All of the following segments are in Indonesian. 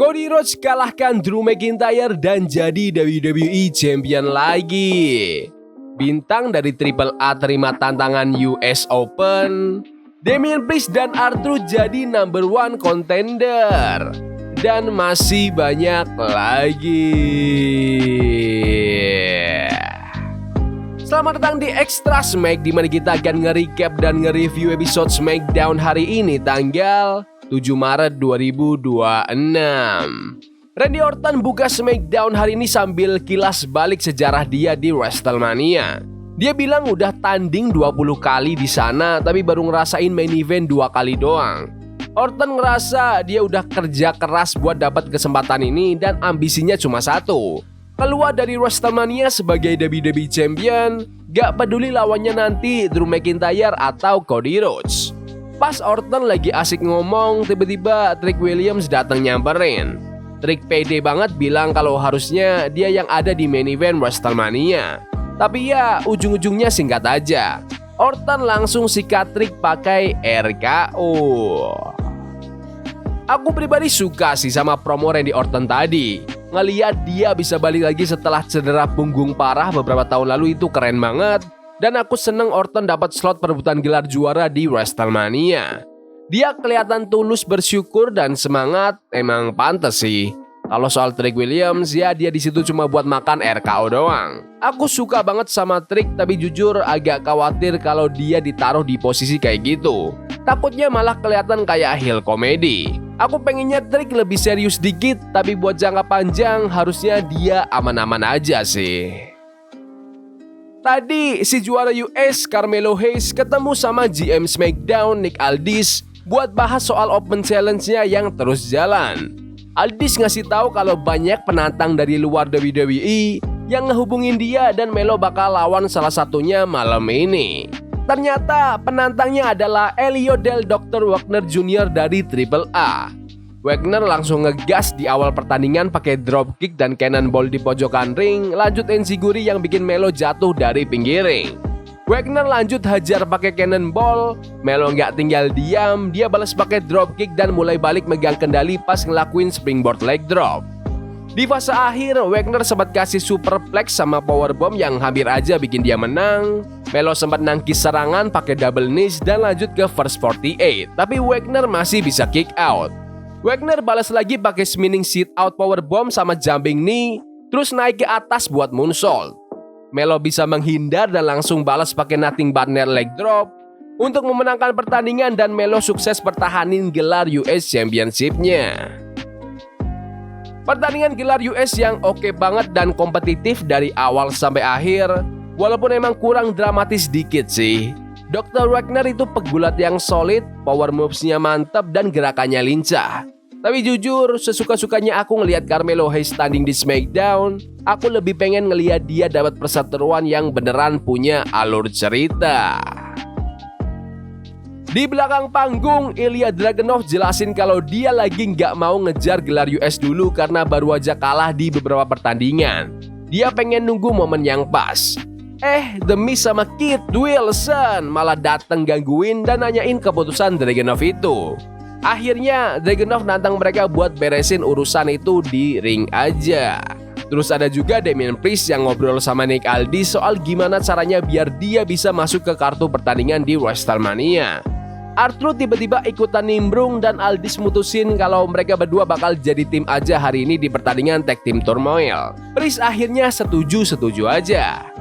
Cody Rhodes kalahkan Drew McIntyre dan jadi WWE Champion lagi. Bintang dari Triple A terima tantangan US Open. Damian Priest dan R-Truth jadi number 1 contender. Dan masih banyak lagi. Selamat datang di Extra Smack, di mana kita akan nge-recap dan nge-review episode SmackDown hari ini tanggal 7 Maret 2026. Randy Orton buka SmackDown hari ini sambil kilas balik sejarah dia di WrestleMania. Dia bilang udah tanding 20 kali di sana, tapi baru ngerasain main event 2 kali doang. Orton ngerasa dia udah kerja keras buat dapat kesempatan ini dan ambisinya cuma satu: keluar dari WrestleMania sebagai WWE Champion, gak peduli lawannya nanti Drew McIntyre atau Cody Rhodes. Pas Orton lagi asik ngomong, tiba-tiba Trick Williams datang nyamperin. Trick pede banget bilang kalau harusnya dia yang ada di main event WrestleMania. Tapi ya ujung-ujungnya singkat aja. Orton langsung sikat Trick pakai RKO. Aku pribadi suka sih sama promo Randy Orton tadi. Ngeliat dia bisa balik lagi setelah cedera punggung parah beberapa tahun lalu itu keren banget. Dan aku seneng Orton dapat slot perebutan gelar juara di WrestleMania. Dia kelihatan tulus bersyukur dan semangat, emang pantas sih. Kalau soal Trick Williams, ya dia di situ cuma buat makan RKO doang. Aku suka banget sama Trick, tapi jujur agak khawatir kalau dia ditaruh di posisi kayak gitu. Takutnya malah kelihatan kayak heel komedi. Aku pengennya Trick lebih serius dikit, tapi buat jangka panjang harusnya dia aman-aman aja sih. Tadi si juara US Carmelo Hayes ketemu sama GM SmackDown Nick Aldis buat bahas soal Open Challenge-nya yang terus jalan. Aldis ngasih tahu kalau banyak penantang dari luar WWE yang ngehubungin dia dan Melo bakal lawan salah satunya malam ini. Ternyata penantangnya adalah Elio Del Dr. Wagner Jr. dari Triple A. Wagner langsung ngegas di awal pertandingan pakai dropkick dan cannonball di pojokan ring, lanjut enziguri yang bikin Melo jatuh dari pinggir ring. Wagner lanjut hajar pakai cannonball, Melo nggak tinggal diam, dia balas pakai dropkick dan mulai balik megang kendali pas ngelakuin springboard leg drop. Di fase akhir, Wagner sempat kasih superplex sama powerbomb yang hampir aja bikin dia menang. Melo sempat nangkis serangan pakai double knees dan lanjut ke first 48, tapi Wagner masih bisa kick out. Wagner balas lagi pakai spinning sit out powerbomb sama jumping knee, terus naik ke atas buat moonsault. Melo bisa menghindar dan langsung balas pakai nothing but net leg drop untuk memenangkan pertandingan dan Melo sukses pertahanin gelar US Championship-nya. Pertandingan gelar US yang oke banget dan kompetitif dari awal sampai akhir, walaupun emang kurang dramatis dikit sih. Dr. Wagner itu pegulat yang solid, power moves-nya mantap dan gerakannya lincah. Tapi jujur, sesuka-sukanya aku ngelihat Carmelo Hayes tanding di SmackDown, aku lebih pengen ngelihat dia dapat perseteruan yang beneran punya alur cerita. Di belakang panggung, Ilya Dragunov jelasin kalau dia lagi nggak mau ngejar gelar US dulu karena baru aja kalah di beberapa pertandingan. Dia pengen nunggu momen yang pas. The Miz sama Kit Wilson malah dateng gangguin dan nanyain keputusan Dragunov itu. Akhirnya Dragunov nantang mereka buat beresin urusan itu di ring aja. Terus ada juga Damian Priest yang ngobrol sama Nick Aldis soal gimana caranya biar dia bisa masuk ke kartu pertandingan di WrestleMania. R-Truth tiba-tiba ikutan nimbrung dan Aldis mutusin kalau mereka berdua bakal jadi tim aja hari ini di pertandingan Tag Team Turmoil. Priest akhirnya setuju aja.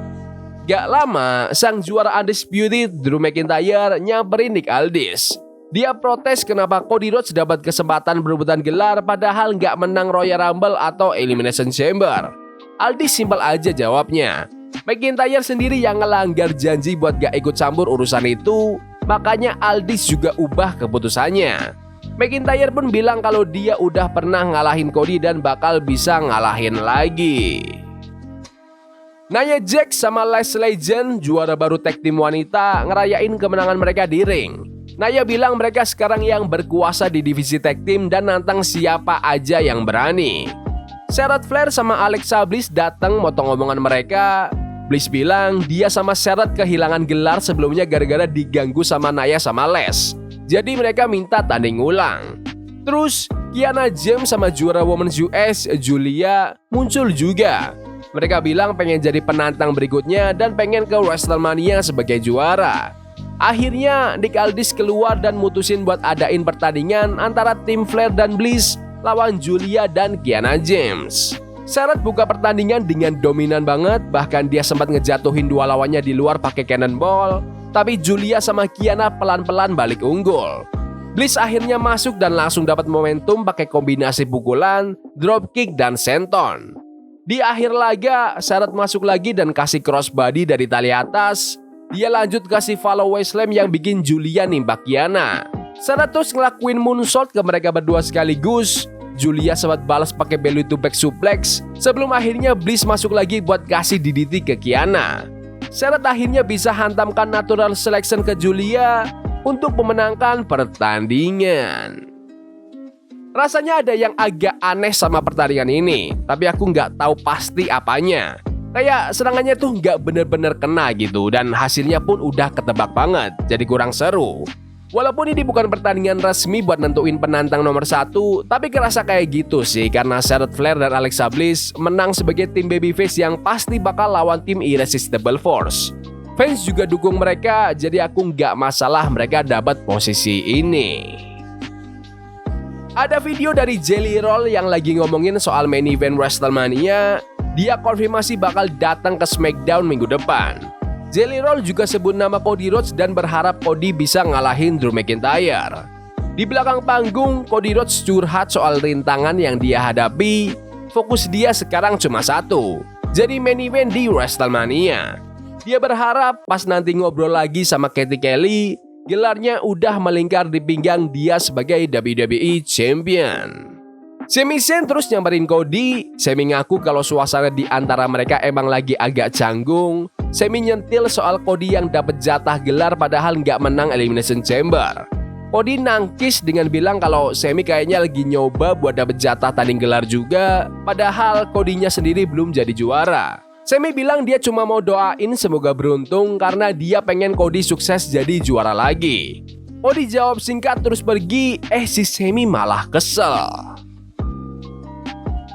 Gak lama, sang juara Undisputed Drew McIntyre nyamperin Nick Aldis. Dia protes kenapa Cody Rhodes dapat kesempatan berebutan gelar padahal nggak menang Royal Rumble atau Elimination Chamber. Aldis simpel aja jawabnya. McIntyre sendiri yang ngelanggar janji buat gak ikut campur urusan itu, makanya Aldis juga ubah keputusannya. McIntyre pun bilang kalau dia udah pernah ngalahin Cody dan bakal bisa ngalahin lagi. Nia Jax sama Lash Legend, juara baru tag team wanita, ngerayain kemenangan mereka di ring. Nia bilang mereka sekarang yang berkuasa di divisi tag team dan nantang siapa aja yang berani. Charlotte Flair sama Alexa Bliss datang motong omongan mereka. Bliss bilang dia sama Charlotte kehilangan gelar sebelumnya gara-gara diganggu sama Nia sama Lash. Jadi mereka minta tanding ulang. Terus Kiana James sama juara Women's US Julia muncul juga. Mereka bilang pengen jadi penantang berikutnya dan pengen ke WrestleMania sebagai juara. Akhirnya Nick Aldis keluar dan mutusin buat adain pertandingan antara tim Flair dan Bliss lawan Julia dan Kiana James. Charlotte buka pertandingan dengan dominan banget, bahkan dia sempat ngejatuhin dua lawannya di luar pakai cannonball, tapi Julia sama Kiana pelan-pelan balik unggul. Bliss akhirnya masuk dan langsung dapat momentum pakai kombinasi pukulan, dropkick dan senton. Di akhir laga, Charlotte masuk lagi dan kasih crossbody dari tali atas. Dia lanjut kasih follow slam yang bikin Julia nimbak Kiana. Charlotte terus ngelakuin moonsault ke mereka berdua sekaligus. Julia sempat balas pakai belly to back suplex sebelum akhirnya Bliss masuk lagi buat kasih DDT ke Kiana. Charlotte akhirnya bisa hantamkan natural selection ke Julia untuk memenangkan pertandingan. Rasanya ada yang agak aneh sama pertandingan ini, tapi aku nggak tahu pasti apanya. Kayak serangannya tuh nggak bener-bener kena gitu, dan hasilnya pun udah ketebak banget, jadi kurang seru. Walaupun ini bukan pertandingan resmi buat nentuin penantang nomor 1, tapi kerasa kayak gitu sih karena Charlotte Flair dan Alexa Bliss menang sebagai tim babyface yang pasti bakal lawan tim Irresistible Force. Fans juga dukung mereka, jadi aku nggak masalah mereka dapat posisi ini. Ada video dari Jelly Roll yang lagi ngomongin soal main event WrestleMania. Dia konfirmasi bakal datang ke SmackDown minggu depan. Jelly Roll juga sebut nama Cody Rhodes dan berharap Cody bisa ngalahin Drew McIntyre. Di belakang panggung, Cody Rhodes curhat soal rintangan yang dia hadapi. Fokus dia sekarang cuma satu, jadi main event di WrestleMania. Dia berharap pas nanti ngobrol lagi sama Katie Kelly, gelarnya udah melingkar di pinggang dia sebagai WWE Champion. Sami Zayn terus nyamperin Cody. Sami ngaku kalau suasana di antara mereka emang lagi agak canggung. Sami nyentil soal Cody yang dapat jatah gelar padahal nggak menang Elimination Chamber. Cody nangkis dengan bilang kalau Sami kayaknya lagi nyoba buat dapat jatah tanding gelar juga, padahal Cody-nya sendiri belum jadi juara. Sami bilang dia cuma mau doain semoga beruntung karena dia pengen Cody sukses jadi juara lagi. Cody jawab singkat terus pergi, si Sami malah kesel.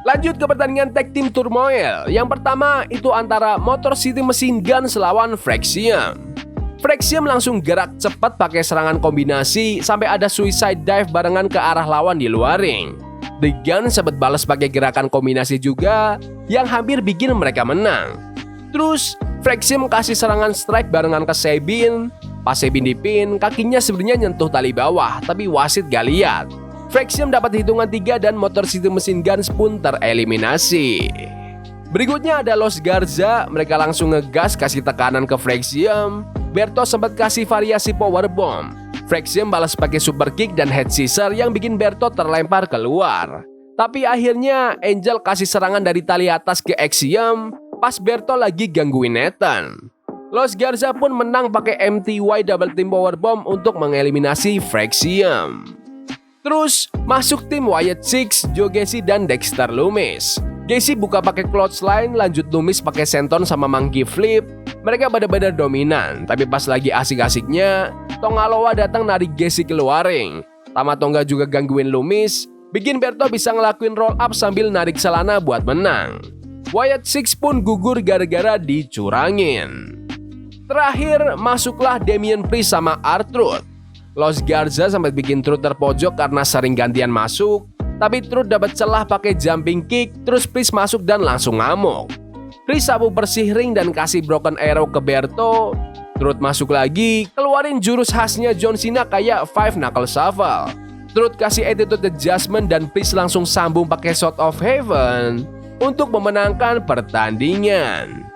Lanjut ke pertandingan tag team turmoil. Yang pertama itu antara Motor City Machine Guns lawan Fraxium. Fraxium langsung gerak cepat pakai serangan kombinasi sampai ada suicide dive barengan ke arah lawan di luar ring. The Guns sempat balas pakai gerakan kombinasi juga yang hampir bikin mereka menang. Terus Fraxium kasih serangan strike barengan ke Sabin. Pas Sabin dipin, kakinya sebenarnya nyentuh tali bawah tapi wasit gak lihat. Fraxium dapat hitungan 3 dan Motor City Machine Guns pun tereliminasi. Berikutnya ada Los Garza, mereka langsung ngegas kasih tekanan ke Fraxium. Berto sempat kasih variasi powerbomb. Fraxium balas pakai super kick dan head scissor yang bikin Berto terlempar keluar. Tapi akhirnya Angel kasih serangan dari tali atas ke Axiom pas Berto lagi gangguin Nathan. Los Garza pun menang pakai MTY double team powerbomb untuk mengeliminasi Fraxium. Terus masuk tim Wyatt Six, Joe Gacy dan Dexter Lumis. Gacy buka pakai clothesline, lanjut Lumis pakai senton sama monkey flip. Mereka benar-benar dominan, tapi pas lagi asik-asiknya, Tonga Loa datang narik Gacy keluar ring. Tama Tonga juga gangguin Lumis, bikin Berto bisa ngelakuin roll up sambil narik celana buat menang. Wyatt Six pun gugur gara-gara dicurangin. Terakhir masuklah Damian Priest sama R-Truth. Los Garza sampai bikin Truth terpojok karena sering gantian masuk, tapi Truth dapat celah pakai jumping kick, terus Priest masuk dan langsung ngamuk. Priest sapu bersih ring dan kasih broken arrow ke Berto. Truth masuk lagi, keluarin jurus khasnya John Cena kayak Five Knuckle Shuffle. Truth kasih attitude adjustment dan Priest langsung sambung pakai Shot of Heaven untuk memenangkan pertandingan.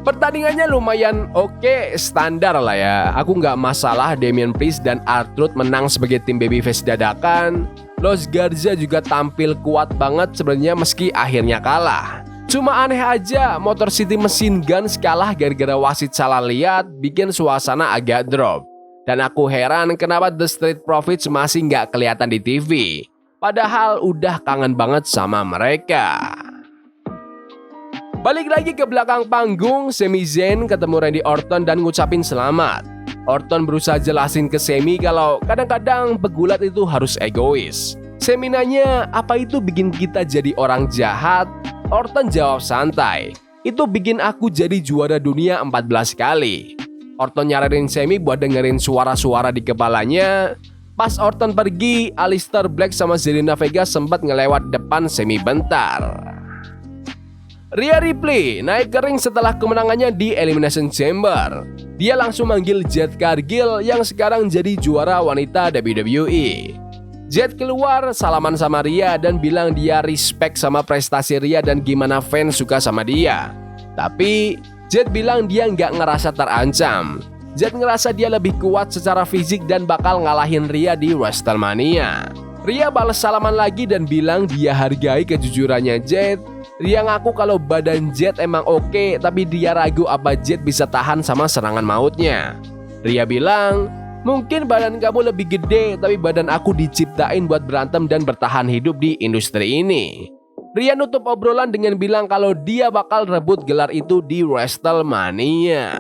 Pertandingannya lumayan oke, standar lah ya. Aku nggak masalah Damian Priest dan R-Truth menang sebagai tim babyface dadakan. Los Garza juga tampil kuat banget sebenarnya meski akhirnya kalah. Cuma aneh aja Motor City Machine Guns kalah gara-gara wasit salah lihat, bikin suasana agak drop. Dan aku heran kenapa The Street Profits masih nggak kelihatan di TV. Padahal udah kangen banget sama mereka. Balik lagi ke belakang panggung, Sami Zayn ketemu Randy Orton dan ngucapin selamat. Orton berusaha jelasin ke Sami kalau kadang-kadang pegulat itu harus egois. Sami nanya, apa itu bikin kita jadi orang jahat? Orton jawab santai, itu bikin aku jadi juara dunia 14 kali. Orton nyaranin Sami buat dengerin suara-suara di kepalanya. Pas Orton pergi, Aleister Black sama Zelina Vega sempat ngelewat depan Sami bentar. Rhea Ripley naik ke ring setelah kemenangannya di Elimination Chamber. Dia langsung manggil Jade Cargill yang sekarang jadi juara wanita WWE. Jade keluar salaman sama Rhea dan bilang dia respect sama prestasi Rhea dan gimana fans suka sama dia. Tapi Jade bilang dia nggak ngerasa terancam. Jade ngerasa dia lebih kuat secara fisik dan bakal ngalahin Rhea di WrestleMania. Rhea balas salaman lagi dan bilang dia hargai kejujurannya Jade. Rhea ngaku kalau badan Jade emang oke, tapi dia ragu apa Jade bisa tahan sama serangan mautnya. Rhea bilang, mungkin badan kamu lebih gede, tapi badan aku diciptain buat berantem dan bertahan hidup di industri ini. Rhea nutup obrolan dengan bilang kalau dia bakal rebut gelar itu di WrestleMania.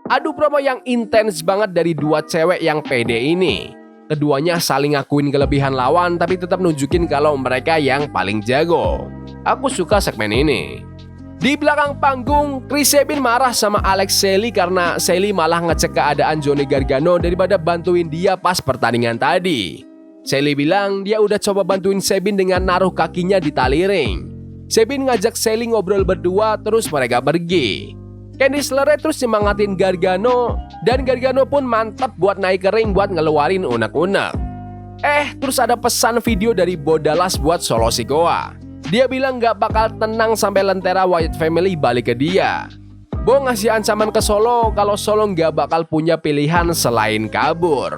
Adu promo yang intens banget dari dua cewek yang pede ini. Keduanya saling ngakuin kelebihan lawan tapi tetap nunjukin kalau mereka yang paling jago. Aku suka segmen ini. Di belakang panggung, Chris Sabin marah sama Alex Shelley karena Shelley malah ngecek keadaan Johnny Gargano daripada bantuin dia pas pertandingan tadi. Shelley bilang dia udah coba bantuin Sabin dengan naruh kakinya di tali ring. Sabin ngajak Shelley ngobrol berdua terus mereka pergi. Candice LeRae terus semangatin Gargano dan Gargano pun mantap buat naik ke ring buat ngeluarin unek-unek. Terus ada pesan video dari Bo Dallas buat Solo Sikoa. Dia bilang gak bakal tenang sampai lentera Wyatt Family balik ke dia. Bo ngasih ancaman ke Solo kalau Solo gak bakal punya pilihan selain kabur.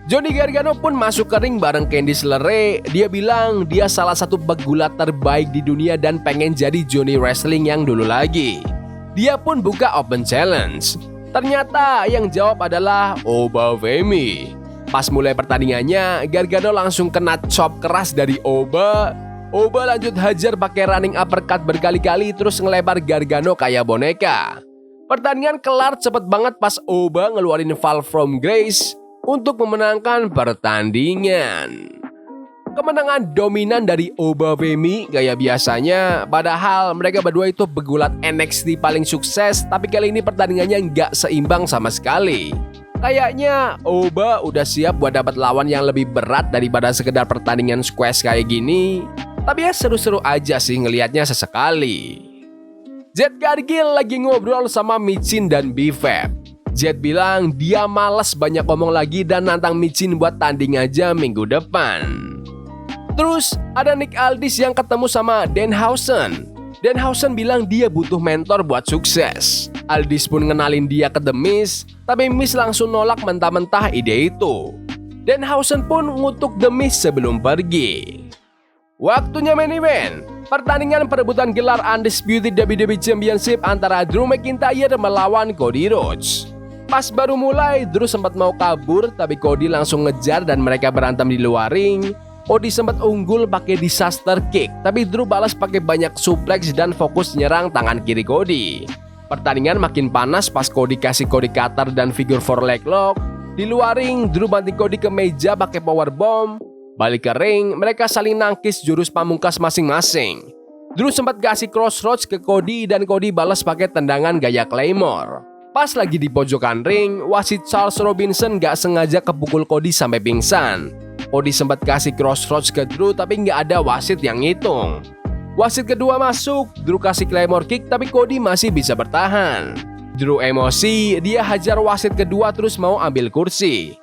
Johnny Gargano pun masuk ke ring bareng Candice LeRae. Dia bilang dia salah satu pegulat terbaik di dunia dan pengen jadi Johnny Wrestling yang dulu lagi. Dia pun buka open challenge. Ternyata yang jawab adalah Oba Femi. Pas mulai pertandingannya, Gargano langsung kena chop keras dari Oba. Oba lanjut hajar pakai running uppercut berkali-kali terus ngelebar Gargano kayak boneka. Pertandingan kelar cepet banget pas Oba ngeluarin Fall from Grace untuk memenangkan pertandingan. Kemenangan dominan dari Oba Femi gaya biasanya, padahal mereka berdua itu pegulat NXT paling sukses, tapi kali ini pertandingannya nggak seimbang sama sekali. Kayaknya Oba udah siap buat dapat lawan yang lebih berat daripada sekedar pertandingan squash kayak gini. Tapi ya seru-seru aja sih ngelihatnya sesekali. Jade Cargill lagi ngobrol sama Michin dan B-Fab. Jade bilang dia malas banyak ngomong lagi dan nantang Michin buat tanding aja minggu depan. Terus ada Nick Aldis yang ketemu sama Danhausen. Danhausen bilang dia butuh mentor buat sukses. Aldis pun ngenalin dia ke The Miz, tapi Miz langsung nolak mentah-mentah ide itu. Danhausen pun ngutuk The Miz sebelum pergi. Waktunya main event. Pertandingan perebutan gelar Undisputed WWE Championship antara Drew McIntyre melawan Cody Rhodes. Pas baru mulai, Drew sempat mau kabur, tapi Cody langsung ngejar dan mereka berantem di luar ring. Cody sempat unggul pakai disaster kick, tapi Drew balas pakai banyak suplex dan fokus nyerang tangan kiri Cody. Pertandingan makin panas pas Cody kasih Cody cutter dan figure 4 leg lock. Di luar ring, Drew banting Cody ke meja pakai power bomb. Balik ke ring, mereka saling nangkis jurus pamungkas masing-masing. Drew sempat kasih crossroads ke Cody dan Cody balas pakai tendangan gaya Claymore. Pas lagi di pojokan ring, wasit Charles Robinson gak sengaja kepukul Cody sampai pingsan. Cody sempat kasih crossroads ke Drew tapi gak ada wasit yang ngitung. Wasit kedua masuk, Drew kasih Claymore kick tapi Cody masih bisa bertahan. Drew emosi, dia hajar wasit kedua terus mau ambil kursi.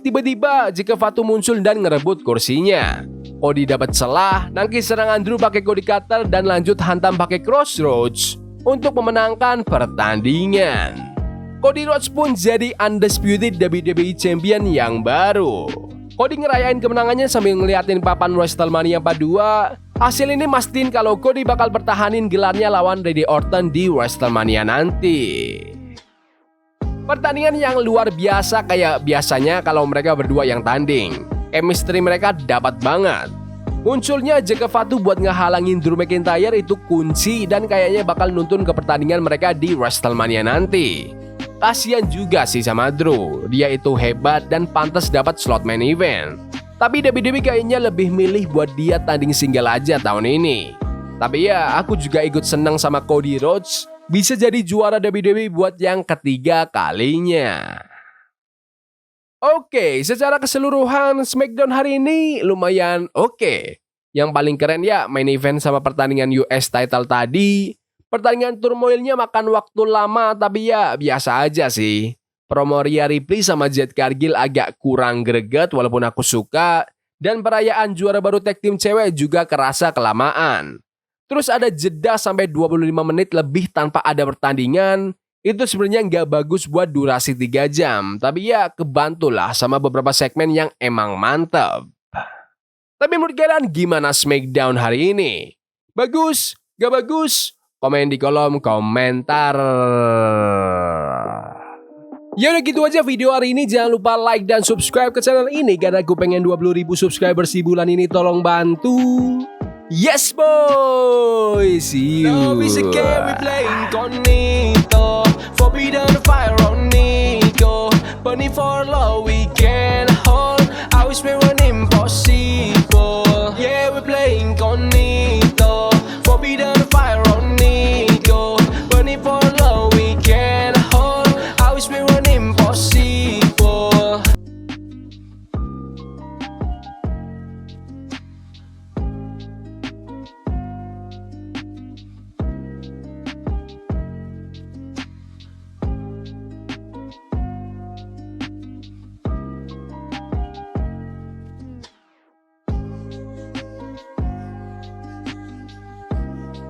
Tiba-tiba Jake Fatu muncul dan ngerebut kursinya. Cody dapat celah, nangkis serangan Drew pakai Cody cutter dan lanjut hantam pakai crossroads untuk memenangkan pertandingan. Cody Rhodes pun jadi Undisputed WWE Champion yang baru. Cody ngerayain kemenangannya sambil ngeliatin papan WrestleMania 42. Hasil ini mastiin kalau Cody bakal pertahanin gelarnya lawan Randy Orton di WrestleMania nanti. Pertandingan yang luar biasa kayak biasanya kalau mereka berdua yang tanding. Chemistry mereka dapat banget. Munculnya Jake Fatu buat ngehalangin Drew McIntyre itu kunci dan kayaknya bakal nuntun ke pertandingan mereka di WrestleMania nanti. Kasian juga sih sama Drew, dia itu hebat dan pantas dapat slot main event. Tapi WWE kayaknya lebih milih buat dia tanding single aja tahun ini. Tapi ya, aku juga ikut senang sama Cody Rhodes bisa jadi juara WWE buat yang ketiga kalinya. Oke, secara keseluruhan SmackDown hari ini lumayan oke. Yang paling keren ya main event sama pertandingan US title tadi. Pertandingan turmoilnya makan waktu lama tapi ya biasa aja sih. Promo Rhea Ripley sama Jade Cargill agak kurang greget walaupun aku suka. Dan perayaan juara baru tag team cewek juga kerasa kelamaan. Terus ada jeda sampai 25 menit lebih tanpa ada pertandingan. Itu sebenarnya nggak bagus buat durasi 3 jam. Tapi ya kebantulah sama beberapa segmen yang emang mantap. Tapi menurut kalian gimana SmackDown hari ini? Bagus? Gak bagus? Komen di kolom komentar. Ya udah gitu aja video hari ini. Jangan lupa like dan subscribe ke channel ini karena gue pengen 20.000 subscribers di bulan ini. Tolong bantu. Yes boy. See you. Love is a game we play incognito. Forbidden fire on Nico. Burning for love we can.